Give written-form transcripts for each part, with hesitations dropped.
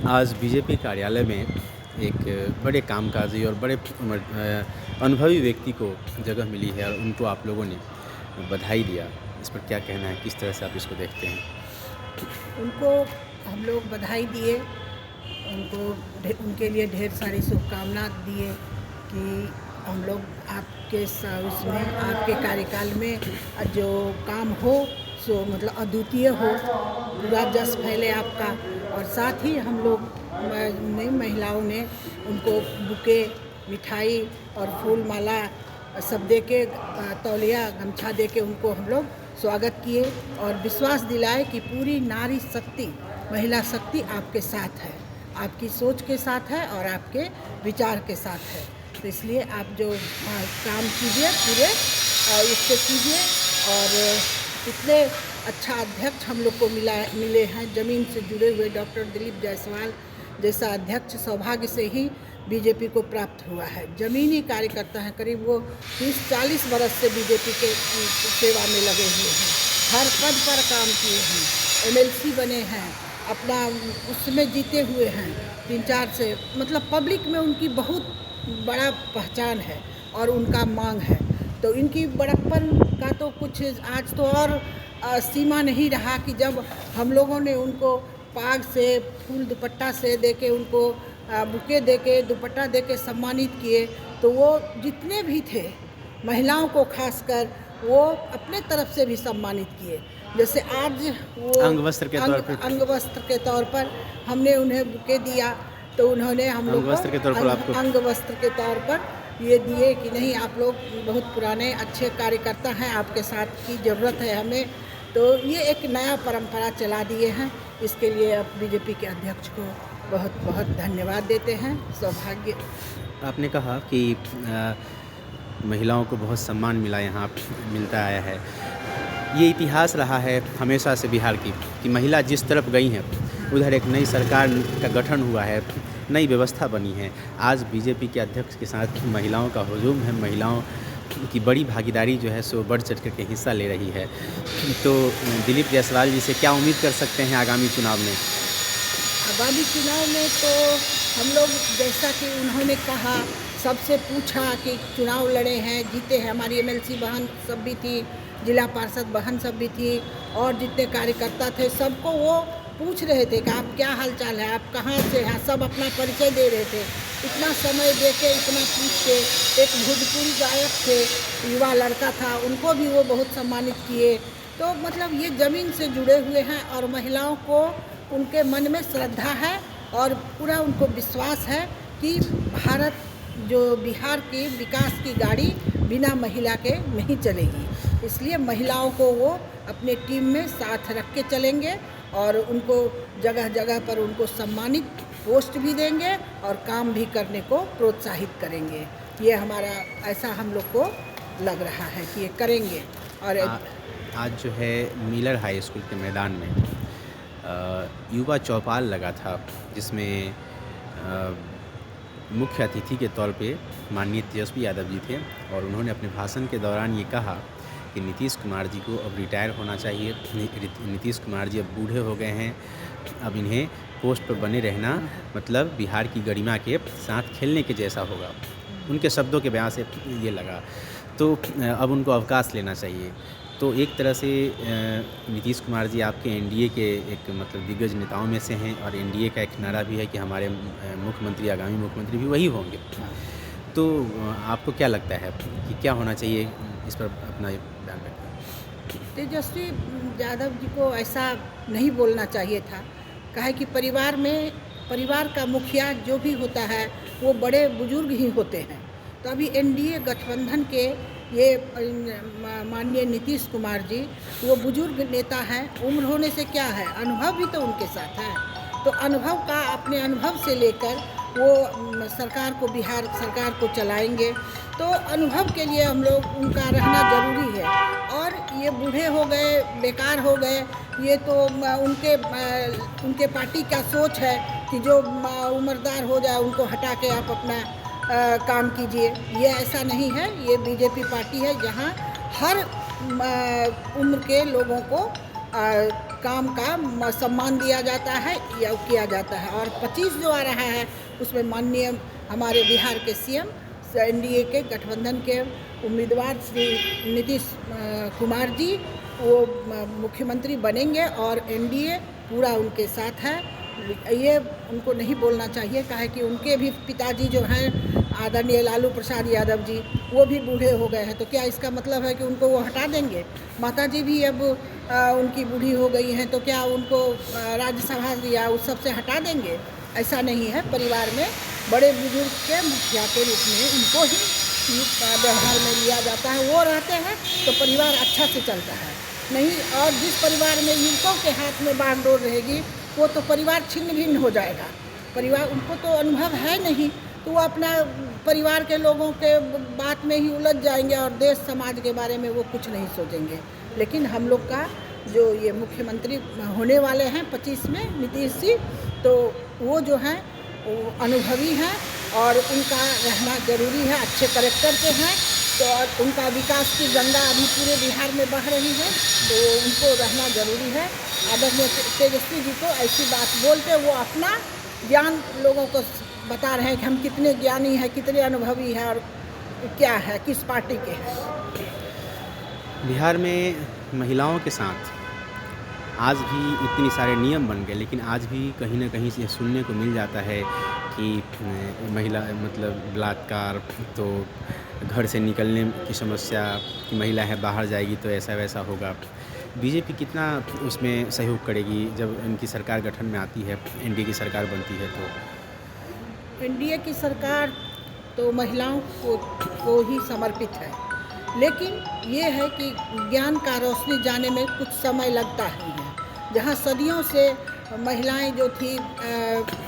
आज बीजेपी कार्यालय में एक बड़े कामकाजी और बड़े अनुभवी व्यक्ति को जगह मिली है और उनको आप लोगों ने बधाई दिया। इस पर क्या कहना है, किस तरह से आप इसको देखते हैं? उनको हम लोग बधाई दिए, उनके लिए ढेर सारी शुभकामना दिए कि हम लोग आपके उसमें आपके कार्यकाल में जो काम हो सो मतलब अद्वितीय हो, पूरा जस फैले आपका। और साथ ही हम लोग ने महिलाओं ने उनको बुके, मिठाई और फूल माला सब दे के, तौलिया गमछा दे के उनको हम लोग स्वागत किए और विश्वास दिलाए कि पूरी नारी शक्ति, महिला शक्ति आपके साथ है, आपकी सोच के साथ है और आपके विचार के साथ है। तो इसलिए आप जो काम कीजिए पूरे इससे कीजिए। और इतने अच्छा अध्यक्ष हम लोग को मिले हैं, ज़मीन से जुड़े हुए डॉक्टर दिलीप जायसवाल जैसा अध्यक्ष सौभाग्य से ही बीजेपी को प्राप्त हुआ है। ज़मीनी कार्यकर्ता हैं, करीब वो 30-40 बरस से बीजेपी के सेवा में लगे हुए हैं, हर पद पर काम किए हैं, एमएलसी बने हैं, अपना उसमें जीते हुए हैं 3-4 से, मतलब पब्लिक में उनकी बहुत बड़ा पहचान है और उनका मांग है। तो इनकी बड़प्पन का तो कुछ आज तो और सीमा नहीं रहा कि जब हम लोगों ने उनको पाग से, फूल दुपट्टा से देके, उनको बुके देके, दुपट्टा देके सम्मानित किए, तो वो जितने भी थे महिलाओं को खासकर वो अपने तरफ से भी सम्मानित किए। जैसे आज वो अंग वस्त्र के तौर पर हमने उन्हें बुके दिया, तो उन्होंने हम लोग को अंग वस्त्र के तौर पर ये दिए कि नहीं, आप लोग बहुत पुराने अच्छे कार्यकर्ता हैं, आपके साथ की ज़रूरत है हमें। तो ये एक नया परंपरा चला दिए हैं। इसके लिए अब बीजेपी के अध्यक्ष को बहुत बहुत धन्यवाद देते हैं। सौभाग्य। आपने कहा कि महिलाओं को बहुत सम्मान मिलता आया है। ये इतिहास रहा है हमेशा से बिहार की कि महिला जिस तरफ गई हैं उधर एक नई सरकार का गठन हुआ है, नई व्यवस्था बनी है। आज बीजेपी के अध्यक्ष के साथ महिलाओं का हुजूम है, महिलाओं की बड़ी भागीदारी जो है सो बढ़ चढ़ कर के हिस्सा ले रही है। तो दिलीप जायसवाल जी से क्या उम्मीद कर सकते हैं आगामी चुनाव में? आगामी चुनाव में तो हम लोग, जैसा कि उन्होंने कहा, सबसे पूछा कि चुनाव लड़े हैं, जीते हैं, हमारी एमएलसी बहन सब भी थी, जिला पार्षद बहन सब भी थी और जितने कार्यकर्ता थे सबको वो पूछ रहे थे कि आप क्या हालचाल है, आप कहाँ से हैं, सब अपना परिचय दे रहे थे। इतना समय दे के, इतना पूछ के, एक भोजपुरी गायक थे, युवा लड़का था, उनको भी वो बहुत सम्मानित किए। तो मतलब ये ज़मीन से जुड़े हुए हैं और महिलाओं को उनके मन में श्रद्धा है और पूरा उनको विश्वास है कि भारत, जो बिहार की विकास की गाड़ी बिना महिला के नहीं चलेगी। इसलिए महिलाओं को वो अपने टीम में साथ रख के चलेंगे और उनको जगह जगह पर उनको सम्मानित पोस्ट भी देंगे और काम भी करने को प्रोत्साहित करेंगे। ये हमारा ऐसा हम लोग को लग रहा है कि ये करेंगे। और आज जो है मिलर हाई स्कूल के मैदान में युवा चौपाल लगा था, जिसमें मुख्य अतिथि के तौर पे माननीय तेजस्वी यादव जी थे और उन्होंने अपने भाषण के दौरान ये कहा कि नीतीश कुमार जी को अब रिटायर होना चाहिए। नीतीश कुमार जी अब बूढ़े हो गए हैं, अब इन्हें पोस्ट पर बने रहना मतलब बिहार की गरिमा के साथ खेलने के जैसा होगा। उनके शब्दों के बयान से ये लगा, तो अब उनको अवकाश लेना चाहिए। तो एक तरह से नीतीश कुमार जी आपके एनडीए के एक मतलब दिग्गज नेताओं में से हैं और एनडीए का एक नारा भी है कि हमारे मुख्यमंत्री, आगामी मुख्यमंत्री भी वही होंगे। तो आपको क्या लगता है कि क्या होना चाहिए, इस पर अपना बयान रखें। तेजस्वी यादव जी को ऐसा नहीं बोलना चाहिए था। कहे कि परिवार का मुखिया जो भी होता है वो बड़े बुजुर्ग ही होते हैं। तो अभी एनडीए गठबंधन के ये माननीय नीतीश कुमार जी वो बुजुर्ग नेता हैं, उम्र होने से क्या है, अनुभव भी तो उनके साथ है। तो अनुभव का, अपने अनुभव से लेकर वो सरकार को, बिहार सरकार को चलाएंगे। तो अनुभव के लिए हम लोग, उनका रहना ज़रूरी है। और ये बूढ़े हो गए, बेकार हो गए, ये तो उनके पार्टी का सोच है कि जो उम्रदार हो जाए उनको हटा के आप अपना काम कीजिए। ये ऐसा नहीं है। ये बीजेपी पार्टी है जहाँ हर उम्र के लोगों को काम का सम्मान दिया जाता है या किया जाता है। और 25 जो आ रहा है उसमें माननीय हमारे बिहार के सीएम एनडीए के गठबंधन के उम्मीदवार श्री नीतीश कुमार जी वो मुख्यमंत्री बनेंगे और एनडीए पूरा उनके साथ है। ये उनको नहीं बोलना चाहिए, काहे कि उनके भी पिताजी जो हैं आदरणीय लालू प्रसाद यादव जी वो भी बूढ़े हो गए हैं, तो क्या इसका मतलब है कि उनको वो हटा देंगे? माताजी भी अब उनकी बूढ़ी हो गई हैं, तो क्या उनको राज्यसभा या उस सब से हटा देंगे? ऐसा नहीं है। परिवार में बड़े बुजुर्ग के मुखिया के रूप में उनको ही व्यवहार में लिया जाता है। वो रहते हैं तो परिवार अच्छा से चलता है, नहीं और जिस परिवार में युवकों के हाथ में बागडोर रहेगी वो तो परिवार छिन्न भिन्न हो जाएगा। परिवार उनको तो अनुभव है नहीं, तो वो अपना परिवार के लोगों के बात में ही उलझ जाएंगे और देश समाज के बारे में वो कुछ नहीं सोचेंगे। लेकिन हम लोग का जो ये मुख्यमंत्री होने वाले हैं 25 में नीतीश जी, तो वो जो हैं वो अनुभवी हैं और उनका रहना ज़रूरी है। अच्छे करेक्टर के हैं, तो उनका विकास की गंगा अभी पूरे बिहार में बह रही है, तो उनको रहना ज़रूरी है। आदरणीय तेजस्वी जी को ऐसी बात बोलते वो अपना ज्ञान लोगों को बता रहे हैं कि हम कितने ज्ञानी हैं, कितने अनुभवी हैं और क्या है, किस पार्टी के हैं। बिहार में महिलाओं के साथ आज भी इतने सारे नियम बन गए, लेकिन आज भी कहीं न कहीं से सुनने को मिल जाता है कि महिला मतलब बलात्कार, तो घर से निकलने की समस्या कि महिला है बाहर जाएगी तो ऐसा वैसा होगा। बीजेपी कितना उसमें सहयोग करेगी जब इनकी सरकार गठन में आती है, एनडीए की सरकार बनती है? तो एनडीए की सरकार तो महिलाओं को ही समर्पित है, लेकिन ये है कि ज्ञान का रोशनी जाने में कुछ समय लगता ही है। जहाँ सदियों से महिलाएं जो थी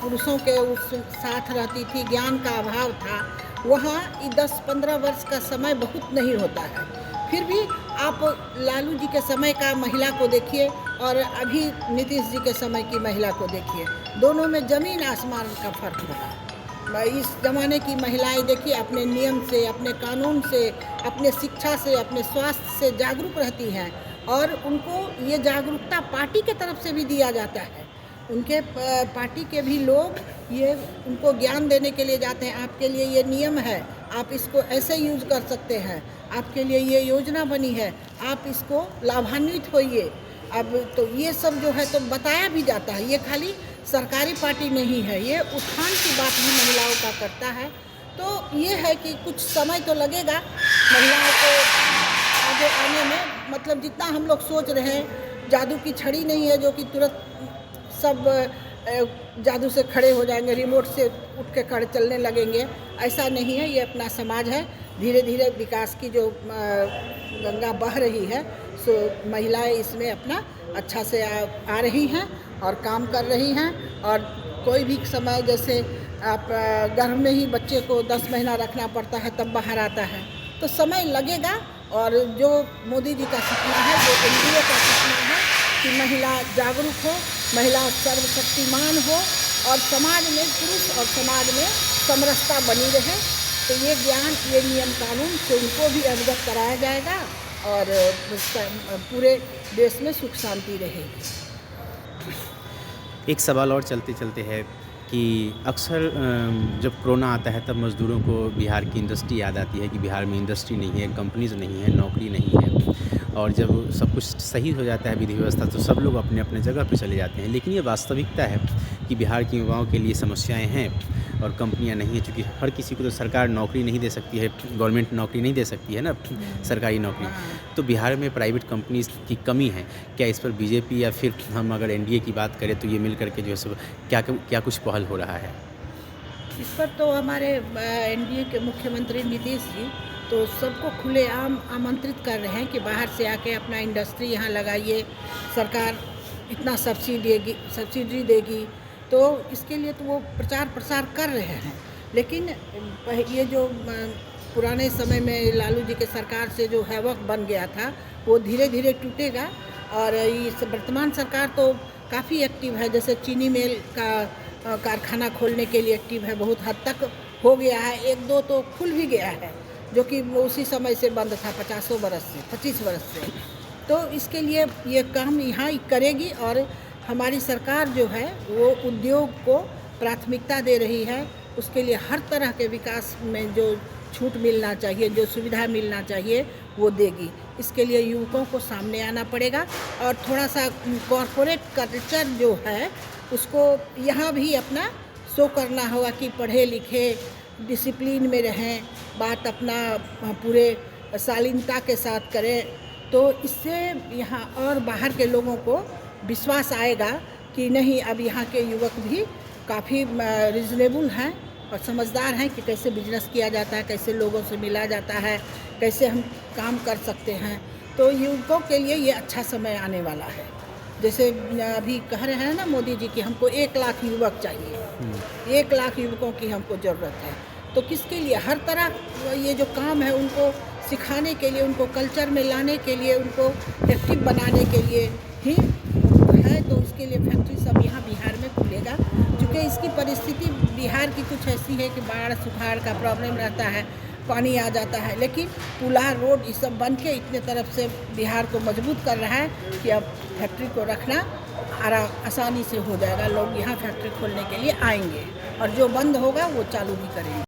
पुरुषों के उस साथ रहती थी, ज्ञान का अभाव था, वहाँ 10-15 वर्ष का समय बहुत नहीं होता है। फिर भी आप लालू जी के समय का महिला को देखिए और अभी नीतीश जी के समय की महिला को देखिए, दोनों में ज़मीन आसमान का फ़र्क होगा। इस ज़माने की महिलाएं देखिए अपने नियम से, अपने कानून से, अपने शिक्षा से, अपने स्वास्थ्य से जागरूक रहती हैं और उनको ये जागरूकता पार्टी के तरफ से भी दिया जाता है। उनके पार्टी के भी लोग ये उनको ज्ञान देने के लिए जाते हैं, आपके लिए ये नियम है, आप इसको ऐसे यूज़ कर सकते हैं, आपके लिए ये योजना बनी है, आप इसको लाभान्वित होइए। अब तो ये सब जो है तो बताया भी जाता है। ये खाली सरकारी पार्टी नहीं है, ये उत्थान की बात भी महिलाओं का करता है। तो ये है कि कुछ समय तो लगेगा महिलाओं को आगे आने में। मतलब जितना हम लोग सोच रहे हैं, जादू की छड़ी नहीं है जो कि तुरंत सब जादू से खड़े हो जाएंगे, रिमोट से उठ के खड़े चलने लगेंगे, ऐसा नहीं है। ये अपना समाज है, धीरे धीरे विकास की जो गंगा बह रही है, सो महिलाएं इसमें अपना अच्छा से आ रही हैं और काम कर रही हैं। और कोई भी समय जैसे आप गर्भ में ही बच्चे को 10 महीना रखना पड़ता है तब बाहर आता है, तो समय लगेगा। और जो मोदी जी का सपना है, जो एनडीए का सपना है कि महिला जागरूक हो, महिला सर्वशक्तिमान हो और समाज में पुरुष और समाज में समरसता बनी रहे, तो ये ज्ञान, ये नियम कानून से उनको भी अवगत कराया जाएगा और पूरे देश में सुख शांति रहेगी। एक सवाल और चलते चलते है कि अक्सर जब कोरोना आता है तब मज़दूरों को बिहार की इंडस्ट्री याद आती है कि बिहार में इंडस्ट्री नहीं है, कंपनीज़ नहीं है, नौकरी नहीं है। और जब सब कुछ सही हो जाता है विधि व्यवस्था, तो सब लोग अपने अपने जगह पे चले जाते हैं। लेकिन ये वास्तविकता है कि बिहार के युवाओं के लिए समस्याएं हैं और कंपनियां नहीं हैं, क्योंकि हर किसी को तो सरकार नौकरी नहीं दे सकती है, गवर्नमेंट नौकरी नहीं दे सकती है ना, सरकारी नौकरी। तो बिहार में प्राइवेट कंपनीज की कमी है। क्या इस पर बीजेपी या फिर हम अगर एनडीए की बात करें तो ये मिल करके जो है सब क्या कुछ पहल हो रहा है? इस पर तो हमारे एनडीए के मुख्यमंत्री नीतीश जी तो सबको खुलेआम आमंत्रित कर रहे हैं कि बाहर से आके अपना इंडस्ट्री यहाँ लगाइए, सरकार इतना सब्सिडी देगी, तो इसके लिए तो वो प्रचार प्रसार कर रहे हैं। लेकिन ये जो पुराने समय में लालू जी के सरकार से जो हैवक बन गया था, वो धीरे धीरे टूटेगा। और इस वर्तमान सरकार तो काफ़ी एक्टिव है, जैसे चीनी मिल का कारखाना खोलने के लिए एक्टिव है, बहुत हद तक हो गया है, 1-2 तो खुल भी गया है, जो कि उसी समय से बंद था, 25 वर्ष से। तो इसके लिए ये काम यहाँ करेगी और हमारी सरकार जो है वो उद्योग को प्राथमिकता दे रही है। उसके लिए हर तरह के विकास में जो छूट मिलना चाहिए, जो सुविधा मिलना चाहिए वो देगी। इसके लिए युवकों को सामने आना पड़ेगा और थोड़ा सा कॉरपोरेट कल्चर जो है उसको यहाँ भी अपना शो करना होगा कि पढ़े लिखे डिसिप्लिन में रहें, बात अपना पूरे शालीनता के साथ करें। तो इससे यहाँ और बाहर के लोगों को विश्वास आएगा कि नहीं, अब यहाँ के युवक भी काफ़ी रिजनेबल हैं और समझदार हैं कि कैसे बिजनेस किया जाता है, कैसे लोगों से मिला जाता है, कैसे हम काम कर सकते हैं। तो युवकों के लिए ये अच्छा समय आने वाला है। जैसे अभी कह रहे हैं ना मोदी जी कि हमको 1 लाख युवक चाहिए, 1 लाख युवकों की हमको ज़रूरत है। तो किसके लिए? हर तरह ये जो काम है उनको सिखाने के लिए, उनको कल्चर में लाने के लिए, उनको एक्टिव बनाने के लिए ही है। तो इसके लिए फैक्ट्री सब यहाँ बिहार में खुलेगा। क्योंकि इसकी परिस्थिति बिहार की कुछ ऐसी है कि बाढ़ सुखाड़ का प्रॉब्लम रहता है, पानी आ जाता है, लेकिन पुला रोड ये सब बन के इतने तरफ से बिहार को मजबूत कर रहा है कि अब फैक्ट्री को रखना आसानी से हो जाएगा। लोग यहाँ फैक्ट्री खोलने के लिए आएंगे और जो बंद होगा वो चालू भी करेंगे।